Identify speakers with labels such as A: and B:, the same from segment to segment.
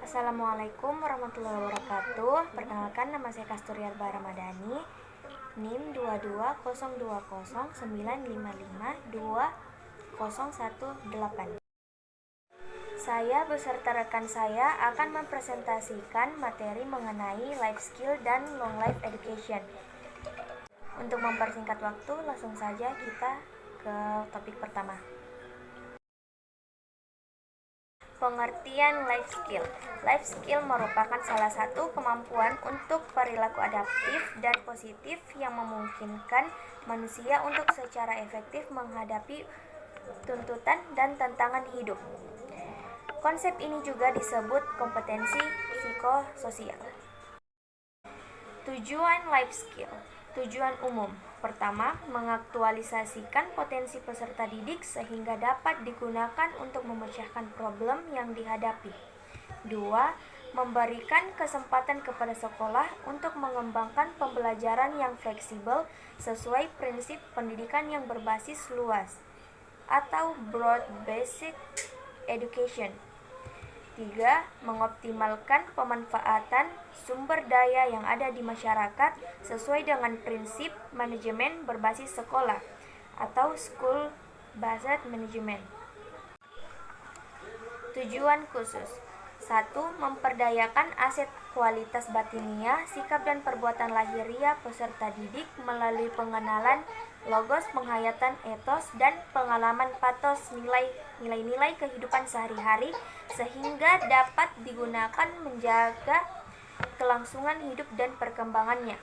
A: Assalamualaikum warahmatullahi wabarakatuh. Perkenalkan, nama saya Kasturiarba Ramadhani, NIM 220209552018. Saya beserta rekan saya akan mempresentasikan materi mengenai life skill dan long life education. Untuk mempersingkat waktu, langsung saja kita ke topik pertama. Pengertian life skill. Life skill merupakan salah satu kemampuan untuk perilaku adaptif dan positif yang memungkinkan manusia untuk secara efektif menghadapi tuntutan dan tantangan hidup. Konsep ini juga disebut kompetensi psikososial. Tujuan life skill. Tujuan umum. Pertama, mengaktualisasikan potensi peserta didik sehingga dapat digunakan untuk memecahkan problem yang dihadapi. 2. Memberikan kesempatan kepada sekolah untuk mengembangkan pembelajaran yang fleksibel sesuai prinsip pendidikan yang berbasis luas atau broad-based education. 3. Mengoptimalkan pemanfaatan sumber daya yang ada di masyarakat sesuai dengan prinsip manajemen berbasis sekolah atau school-based management. Tujuan khusus. 1. Memperdayakan aset kualitas batiniah, sikap dan perbuatan lahiriah peserta didik melalui pengenalan logos, penghayatan etos, dan pengalaman patos nilai-nilai kehidupan sehari-hari sehingga dapat digunakan menjaga kelangsungan hidup dan perkembangannya.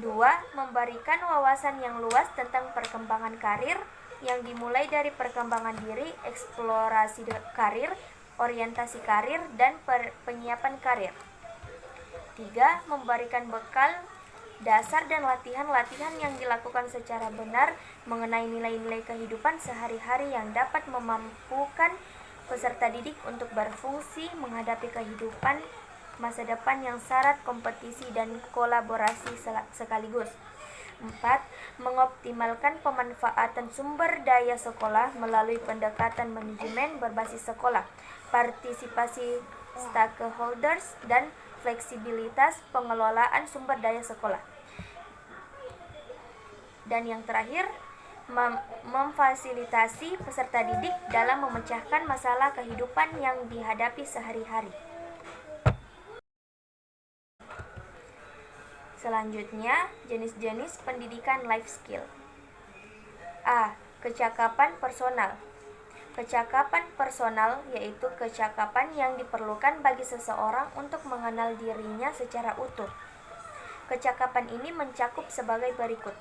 A: 2. Memberikan wawasan yang luas tentang perkembangan karir yang dimulai dari perkembangan diri, eksplorasi karir, orientasi karir, dan penyiapan karir. 3. Memberikan bekal dasar dan latihan-latihan yang dilakukan secara benar mengenai nilai-nilai kehidupan sehari-hari yang dapat memampukan peserta didik untuk berfungsi menghadapi kehidupan masa depan yang syarat kompetisi dan kolaborasi sekaligus. 4. Mengoptimalkan pemanfaatan sumber daya sekolah melalui pendekatan manajemen berbasis sekolah, partisipasi stakeholders, dan fleksibilitas pengelolaan sumber daya sekolah. Dan yang terakhir, memfasilitasi peserta didik dalam memecahkan masalah kehidupan yang dihadapi sehari-hari. Selanjutnya, jenis-jenis pendidikan life skill. A. Kecakapan personal. Kecakapan personal yaitu kecakapan yang diperlukan bagi seseorang untuk mengenal dirinya secara utuh. Kecakapan ini mencakup sebagai berikut.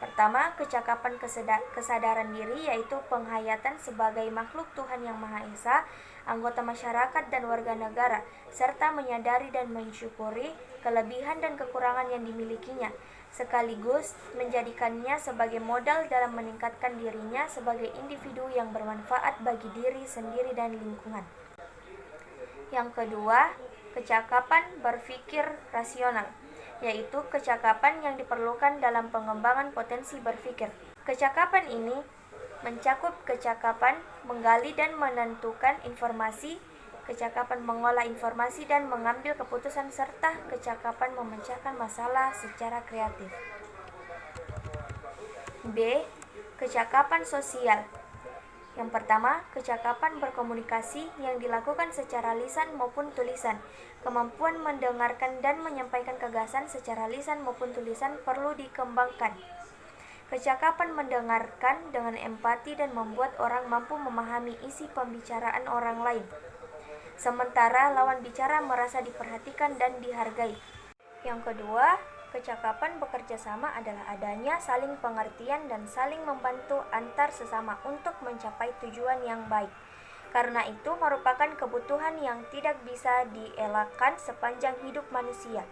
A: Pertama, kecakapan kesadaran diri yaitu penghayatan sebagai makhluk Tuhan Yang Maha Esa, anggota masyarakat dan warga negara, serta menyadari dan mensyukuri kelebihan dan kekurangan yang dimilikinya, sekaligus menjadikannya sebagai modal dalam meningkatkan dirinya sebagai individu yang bermanfaat bagi diri sendiri dan lingkungan. Yang kedua, kecakapan berpikir rasional, yaitu kecakapan yang diperlukan dalam pengembangan potensi berpikir. Kecakapan ini mencakup kecakapan menggali dan menentukan informasi, kecakapan mengolah informasi dan mengambil keputusan, serta kecakapan memecahkan masalah secara kreatif. B. Kecakapan sosial. Yang pertama, kecakapan berkomunikasi yang dilakukan secara lisan maupun tulisan. Kemampuan mendengarkan dan menyampaikan gagasan secara lisan maupun tulisan perlu dikembangkan. Kecakapan mendengarkan dengan empati dan membuat orang mampu memahami isi pembicaraan orang lain, sementara lawan bicara merasa diperhatikan dan dihargai. Yang kedua, kecakapan bekerja sama adalah adanya saling pengertian dan saling membantu antar sesama untuk mencapai tujuan yang baik. Karena itu merupakan kebutuhan yang tidak bisa dielakkan sepanjang hidup manusia.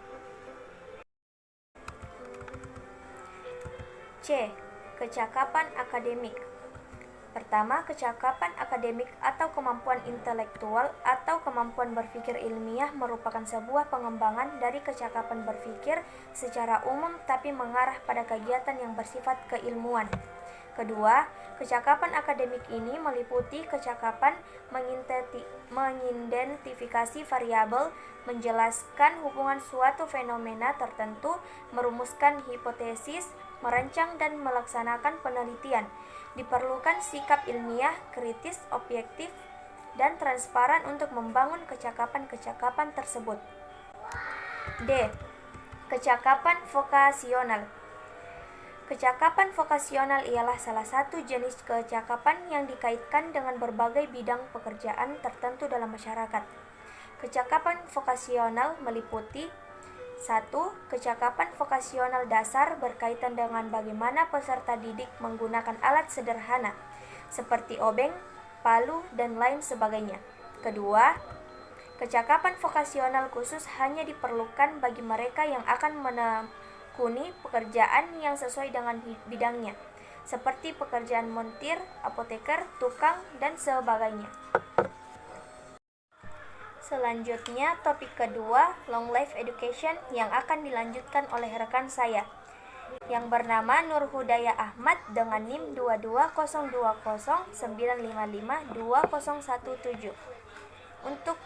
A: C. Kecakapan akademik. Pertama, kecakapan akademik atau kemampuan intelektual atau kemampuan berpikir ilmiah merupakan sebuah pengembangan dari kecakapan berpikir secara umum tapi mengarah pada kegiatan yang bersifat keilmuan. Kedua, kecakapan akademik ini meliputi kecakapan mengidentifikasi variabel, menjelaskan hubungan suatu fenomena tertentu, merumuskan hipotesis, merancang dan melaksanakan penelitian. Diperlukan sikap ilmiah, kritis, objektif, dan transparan untuk membangun kecakapan-kecakapan tersebut. D. Kecakapan vokasional. Kecakapan vokasional ialah salah satu jenis kecakapan yang dikaitkan dengan berbagai bidang pekerjaan tertentu dalam masyarakat. Kecakapan vokasional meliputi 1. Kecakapan vokasional dasar berkaitan dengan bagaimana peserta didik menggunakan alat sederhana seperti obeng, palu, dan lain sebagainya. Kedua, kecakapan vokasional khusus hanya diperlukan bagi mereka yang akan menekuni pekerjaan yang sesuai dengan bidangnya, seperti pekerjaan montir, apoteker, tukang, dan sebagainya. Selanjutnya, topik kedua, long life education, yang akan dilanjutkan oleh rekan saya yang bernama Nur Hudaya Ahmad dengan NIM 22009552017. Untuk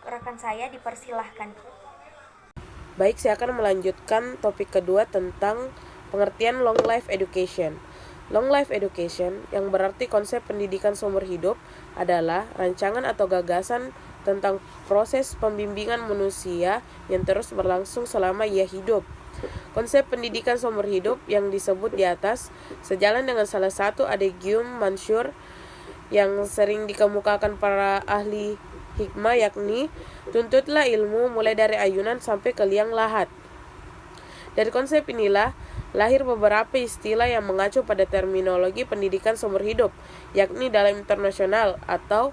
A: rekan saya dipersilahkan.
B: Baik, saya akan melanjutkan topik kedua tentang pengertian long life education. Long life education, yang berarti konsep pendidikan seumur hidup, adalah rancangan atau gagasan tentang proses pembimbingan manusia yang terus berlangsung selama ia hidup. Konsep pendidikan seumur hidup yang disebut di atas sejalan dengan salah satu adagium mansur yang sering dikemukakan para ahli hikmah, yakni tuntutlah ilmu mulai dari ayunan sampai ke liang lahat. Dari konsep inilah lahir beberapa istilah yang mengacu pada terminologi pendidikan seumur hidup, yakni dalam internasional atau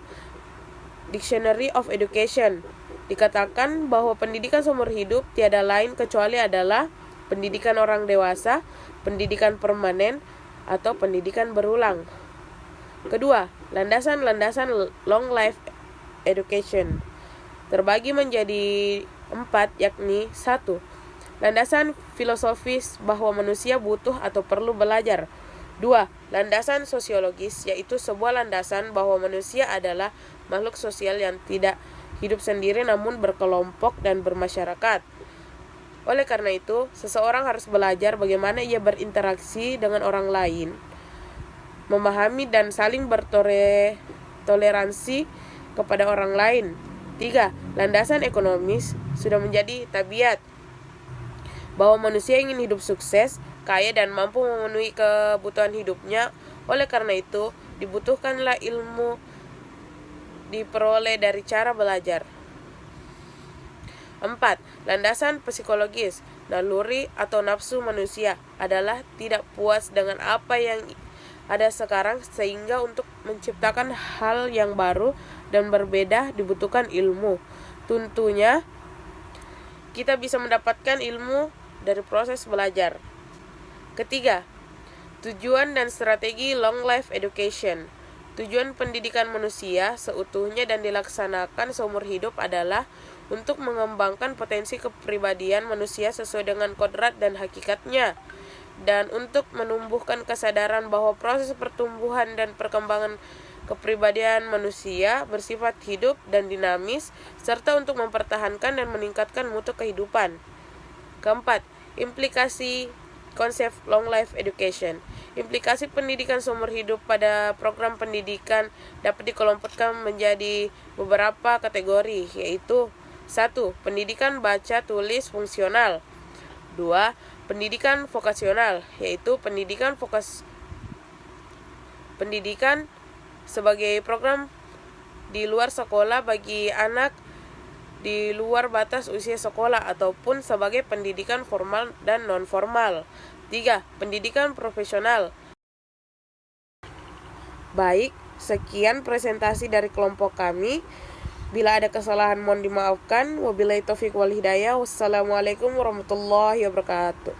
B: Dictionary of Education dikatakan bahwa pendidikan seumur hidup tiada lain kecuali adalah pendidikan orang dewasa, pendidikan permanen, atau pendidikan berulang. Kedua, landasan-landasan long life education terbagi menjadi 4, yakni 1. Landasan filosofis bahwa manusia butuh atau perlu belajar. 2. Landasan sosiologis, yaitu sebuah landasan bahwa manusia adalah makhluk sosial yang tidak hidup sendiri namun berkelompok dan bermasyarakat. Oleh karena itu, seseorang harus belajar bagaimana ia berinteraksi dengan orang lain, memahami dan saling bertoleransi kepada orang lain. 3. Landasan ekonomis sudah menjadi tabiat bahwa manusia ingin hidup sukses, kaya, dan mampu memenuhi kebutuhan hidupnya. Oleh karena itu, dibutuhkanlah ilmu diperoleh dari cara belajar. 4. Landasan psikologis. Naluri atau nafsu manusia adalah tidak puas dengan apa yang ada sekarang, sehingga untuk menciptakan hal yang baru dan berbeda dibutuhkan ilmu. Tentunya kita bisa mendapatkan ilmu dari proses belajar. Ketiga, tujuan dan strategi long life education. Tujuan pendidikan manusia seutuhnya dan dilaksanakan seumur hidup adalah untuk mengembangkan potensi kepribadian manusia sesuai dengan kodrat dan hakikatnya, dan untuk menumbuhkan kesadaran bahwa proses pertumbuhan dan perkembangan kepribadian manusia bersifat hidup dan dinamis, serta untuk mempertahankan dan meningkatkan mutu kehidupan. Keempat, implikasi konsep long life education. Implikasi pendidikan seumur hidup pada program pendidikan dapat dikelompokkan menjadi beberapa kategori, yaitu 1. Pendidikan baca tulis fungsional. 2. Pendidikan vokasional, yaitu pendidikan sebagai program di luar sekolah bagi anak di luar batas usia sekolah ataupun sebagai pendidikan formal dan non-formal. 3. Pendidikan profesional. Baik, sekian presentasi dari kelompok kami. Bila ada kesalahan mohon dimaafkan. Wabillahi taufiq wal hidayah. Wassalamualaikum warahmatullahi wabarakatuh.